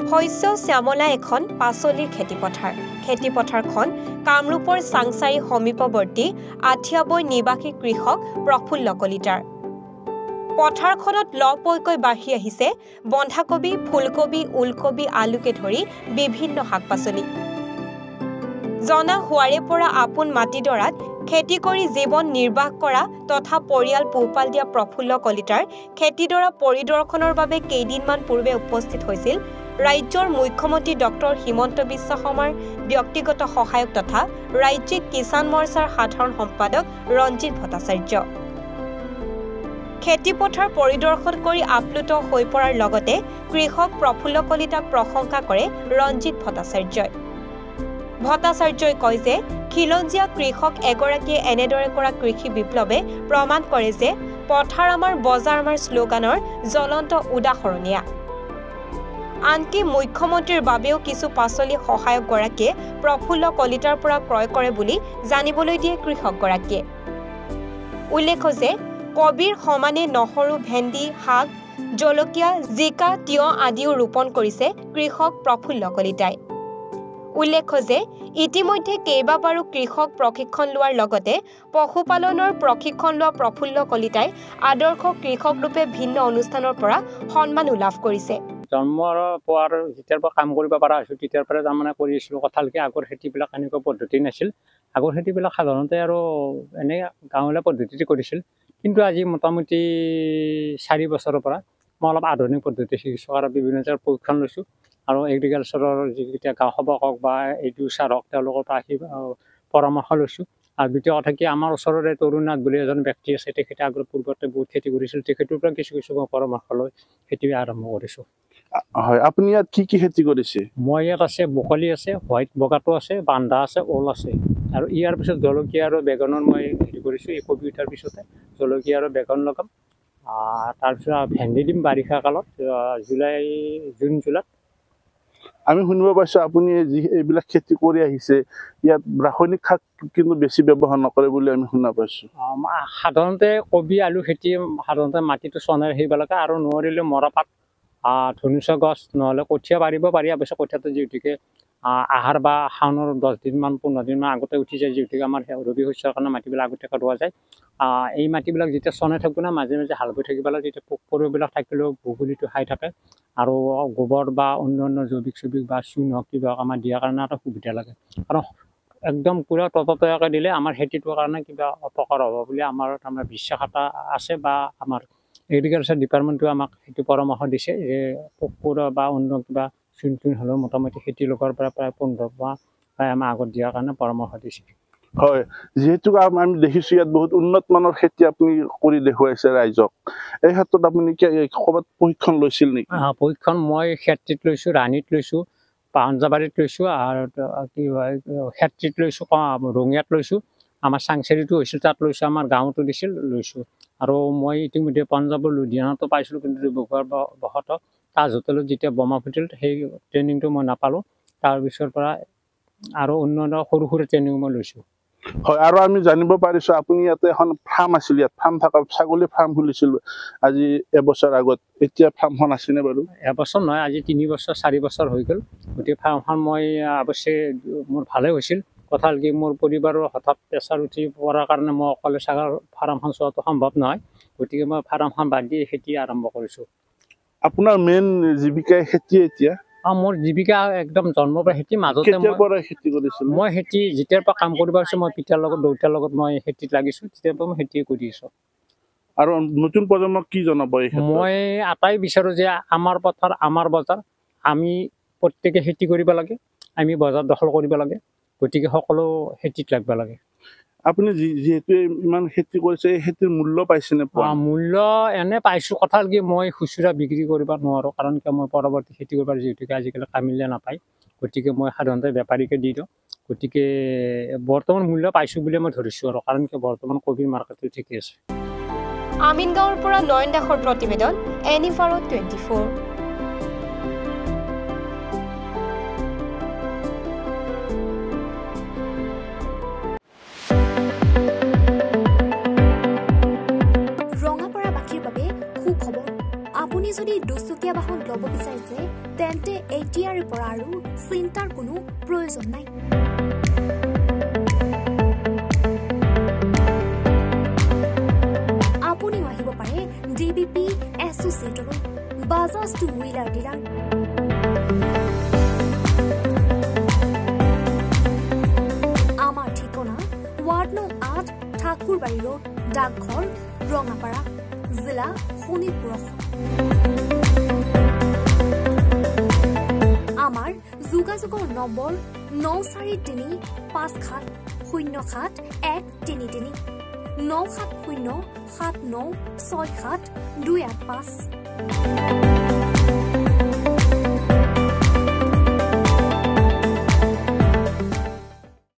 শস্য শ্যামলা এখন পাচলিৰ খেতিপথাৰ। খেতিপথাৰখন কামৰূপৰ চাংচাৰী সমীপৱৰ্তী আঠিয়াবৈ নিবাসী কৃষক প্ৰফুল্ল কলিতাৰ। পথাৰখনত লহপহকৈ বাঢ়ি আহিছে বন্ধাকবি, ফুলকবি, ওলকবি, আলুকে ধৰি বিভিন্ন শাক-পাচলি। জনা হোৱাৰে পৰা আপোন মাটিডৰাত খেতি কৰি জীৱন নিৰ্বাহ কৰা তথা পৰিয়াল পোহপাল দিয়া প্ৰফুল্ল কলিতাৰ খেতিডৰা পৰিদৰ্শনৰ বাবে কেইদিনমান পূৰ্বে উপস্থিত হৈছিল ৰাজ্যৰ মুখ্যমন্ত্ৰী ডক্টৰ হিমন্ত বিশ্ব শৰ্মাৰ ব্যক্তিগত সহায়ক তথা ৰাজ্যিক কিষাণ মৰ্চাৰ সাধাৰণ সম্পাদক ৰঞ্জিত ভট্টাচাৰ্য। খেতিপথাৰ পৰিদৰ্শন কৰি আপ্লুত হৈ পৰাৰ লগতে কৃষক প্ৰফুল্ল কলিতাক প্ৰশংসা কৰে ৰঞ্জিত ভট্টাচাৰ্যই। ভট্টাচাৰ্যই কয় যে খিলঞ্জীয়া কৃষক এগৰাকীয়ে এনেদৰে কৰা কৃষি বিপ্লৱে প্ৰমাণ কৰে যে পথাৰ আমাৰ বজাৰ আমাৰ শ্লোগানৰ জ্বলন্ত উদাহৰণীয়া। আনকি মুখ্যমন্ত্ৰীৰ বাবেও কিছু পাচলি সহায়কগৰাকীয়ে প্ৰফুল্ল কলিতাৰ পৰা ক্ৰয় কৰে বুলি জানিবলৈ দিয়ে কৃষকগৰাকীয়ে। উল্লেখ্য যে কবিৰ সমানে নহৰু, ভেন্দি, শাক, জলকীয়া, জিকা, তিয়হ আদিও ৰোপণ কৰিছে কৃষক প্ৰফুল্ল কলিতাই। উল্লেখ্য যে ইতিমধ্যে কেইবাবাৰো কৃষক প্ৰশিক্ষণ লোৱাৰ লগতে পশুপালনৰ প্ৰশিক্ষণ লোৱা প্ৰফুল্ল কলিতাই আদৰ্শ কৃষক ৰূপে ভিন্ন অনুষ্ঠানৰ পৰা সন্মানো লাভ কৰিছে। জন্মৰ পোৱাৰ যেতিয়াৰ পৰা কাম কৰিব পৰা হৈছোঁ তেতিয়াৰ পৰা তাৰমানে কৰি আছিলোঁ। কথালকে আগৰ খেতিবিলাক এনেকুৱা পদ্ধতি নাছিল। আগৰ খেতিবিলাক সাধাৰণতে আৰু এনেই গাঁৱলীয়া পদ্ধতিতে কৰিছিল। কিন্তু আজি মোটামুটি 4 বছৰৰ পৰা মই অলপ আধুনিক পদ্ধতি শিকিছোঁ আৰু বিভিন্ন জেগাত প্ৰশিক্ষণ লৈছোঁ। আৰু এগ্ৰিকালচাৰৰ যিকেইটা গাঁও সভা হওক বা এইটো ছাৰ হওক তেওঁলোকৰ পৰা আহি পৰামৰ্শ লৈছোঁ। আৰু দ্বিতীয় কথা কি আমাৰ ওচৰৰে তৰুণনাথ বুলি এজন ব্যক্তি আছে, তেখেতে আগৰ পূৰ্বতে বহুত খেতি কৰিছিল। তেখেতৰ পৰা কিছু পৰামৰ্শ লৈ খেতি আৰম্ভ কৰিছোঁ। হয়, আপুনি ইয়াত কি কি খেতি কৰিছে? মই ইয়াত আছে বকলি আছে, হোৱাইট বগাটো আছে, বান্দা আছে, ওল আছে। আৰু ইয়াৰ পিছত জলকীয়া আৰু বেগনৰ মই খেতি কৰিছোঁ। এই কবি উঠাৰ পিছতে জলকীয়া আৰু বেগন লগাম। তাৰপিছত ভেন্দি দিম বাৰিষা কালত, জুন জুলাইত। আমি শুনিব পাইছোঁ আপুনি এইবিলাক খেতি কৰি আহিছে, ইয়াত ৰাসায়নিক সাৰ কিন্তু বেছি ব্যৱহাৰ নকৰে বুলি আমি শুনা পাইছোঁ। সাধাৰণতে কবি আলু খেতি সাধাৰণতে মাটিটো চনাই আহিব লাগে আৰু নোৱাৰিলে মৰাপাত, ধনুচা গছ নহ'লে কঠীয়া পাৰিব পাৰি। অৱশ্যে কঠীয়াটো যিহেতুকে আহাৰ বা শাওনৰ 10 দিনমান 15 দিনমান আগতে উঠি যায়, যিহেতুকে আমাৰ ৰবি শস্যৰ কাৰণে মাটিবিলাক আগতীয়াকৈ ৰোৱা যায়। এই মাটিবিলাক যেতিয়া চনাই থাকিব না মাজে মাজে হাল বৈ থাকিব লাগে, তেতিয়া পোক পৰুৱাবিলাক থাকিলেও ভুগুলিটো খাই থাকে। আৰু গোবৰ বা অন্যান্য জৈৱিক বা চূণ হওক কিবা আমাৰ দিয়াৰ কাৰণে এটা সুবিধা লাগে। আৰু একদম পূৰা ততয়াকৈ দিলে আমাৰ খেতিটোৰ কাৰণে কিবা অপকাৰ হ'ব বুলি আমাৰ তাৰমানে বিশ্বাস এটা আছে বা আমাৰ এগ্ৰিকালচাৰ ডিপাৰ্টমেণ্টেও আমাক সেইটো পৰামৰ্শ দিছে যে পোক পৰুৱা বা অন্য কিবা চূণ হ'লেও মোটামুটি খেতি লগৰ পৰা প্ৰায় 15 মাহ আমাৰ আগত দিয়াৰ কাৰণে পৰামৰ্শ দিছে। হয়, যিহেতু আমি দেখিছোঁ ইয়াত বহুত উন্নত মানৰ খেতি আপুনি কৰি দেখুৱাইছে ৰাইজক। এই ক্ষেত্ৰত আপুনি ক'ৰবাত প্ৰশিক্ষণ লৈছিল নেকি? প্ৰশিক্ষণ মই খেতিত লৈছোঁ, ৰাণীত লৈছোঁ, পাঞ্জাবাৰীত লৈছোঁ, আৰু কি হয় খেতিত লৈছোঁ, ৰঙিয়াত লৈছোঁ, আমাৰ চাংচাৰীটো হৈছিল তাত লৈছোঁ, আমাৰ গাঁৱতো লৈছোঁ। আৰু মই ইতিমধ্যে পাঞ্জাৱৰ লুধিয়ানাতো পাইছিলোঁ, কিন্তু বশতঃ তাজ হোটেলত যেতিয়া বোমা ফুটিল সেই ট্ৰেইনিংটো মই নাপালোঁ। তাৰপিছৰ পৰা আৰু অন্যান্য সৰু সৰু ট্ৰেইনিং মই লৈছোঁ। হয়, আৰু আমি জানিব পাৰিছোঁ আপুনি ইয়াতে এখন ফাৰ্ম আছিল, ইয়াত ফাৰ্ম থকা ছাগলী ফাৰ্ম খুলিছিল আজি এবছৰ আগত। এতিয়া ফাৰ্মখন আছেনে বাৰু? এবছৰ নহয়, আজি 3 বছৰ 4 বছৰ হৈ গ'ল। গতিকে ফাৰ্মখন মই অৱশ্যে মোৰ ভালেই হৈছিল। কথা হ'ল কি মোৰ পৰিবাৰৰ হঠাৎ প্ৰেছাৰ উঠি পৰাৰ কাৰণে মই অকলে ছাগল ফাৰ্মখন চোৱাটো সম্ভৱ নহয়। গতিকে মই ফাৰ্মখন বাদ দি খেতি আৰম্ভ কৰিছোঁ। আপোনাৰ মেইন জীৱিকাই খেতি এতিয়া? মোৰ জীৱিকা একদম জন্মৰ পৰা খেতি। মাজতে খেতি কৰিছিল? মই খেতি যেতিয়াৰ পৰা কাম কৰিব পাৰিছোঁ, মই পিতাৰ লগত দেউতাৰ লগত মই খেতিত লাগিছোঁ, তেতিয়াৰ পৰা মই খেতিয়ে কৰি আছোঁ। আৰু নতুন প্ৰজন্মক কি জনাব? মই এটাই বিচাৰোঁ যে আমাৰ পথাৰ আমাৰ বজাৰ, আমি প্ৰত্যেকে খেতি কৰিব লাগে, আমি বজাৰ দখল কৰিব লাগে। গতিকে সকলো খেতিত লাগিব লাগে। আপুনি যিহেতু ইমান খেতি কৰিছে, এই খেতিৰ মূল্য পাইছেনে? মূল্য এনে পাইছোঁ। কথা হ'ল কি মই খুচুৰা বিক্ৰী কৰিব নোৱাৰোঁ, কাৰণ কিয় মই পৰৱৰ্তী খেতি কৰিব পাৰোঁ, যিহেতুকে আজিকালি কামিলে নাপায়। গতিকে মই সাধাৰণতে বেপাৰীকে দি দিওঁ। গতিকে বৰ্তমান মূল্য পাইছোঁ বুলি মই ধৰিছোঁ আৰু, কাৰণ কিয় বৰ্তমান কবিৰ মাৰ্কেটটো ঠিকে আছে। আমিনগাঁৱৰ পৰা নয়ন দাসৰ প্ৰতিবেদন, এনিফাৰো 24। ৰঙাপাৰা বাসীৰ বাবে সুখবৰ। আপুনি যদি দুচকীয়া বাহন ল'ব ক'ব বিচাৰিছে তেন্তে এতিয়াৰে পৰা আৰু চিন্তাৰ কোনো প্ৰয়োজন নাই। আপুনিও আহিব পাৰে DBP এছ'চিয়েটলৈ, বাজাজ টু হুইলাৰ ডিলাৰ। আমাৰ ঠিকনা ৱাৰ্ড নং 8 ঠাকুৰবাৰী ৰোড, ডাকঘৰ, ৰঙাপাৰা, জিলা শোণিতপুৰ। আমাৰ যোগাযোগৰ নম্বৰ 9435707133 9707967285285।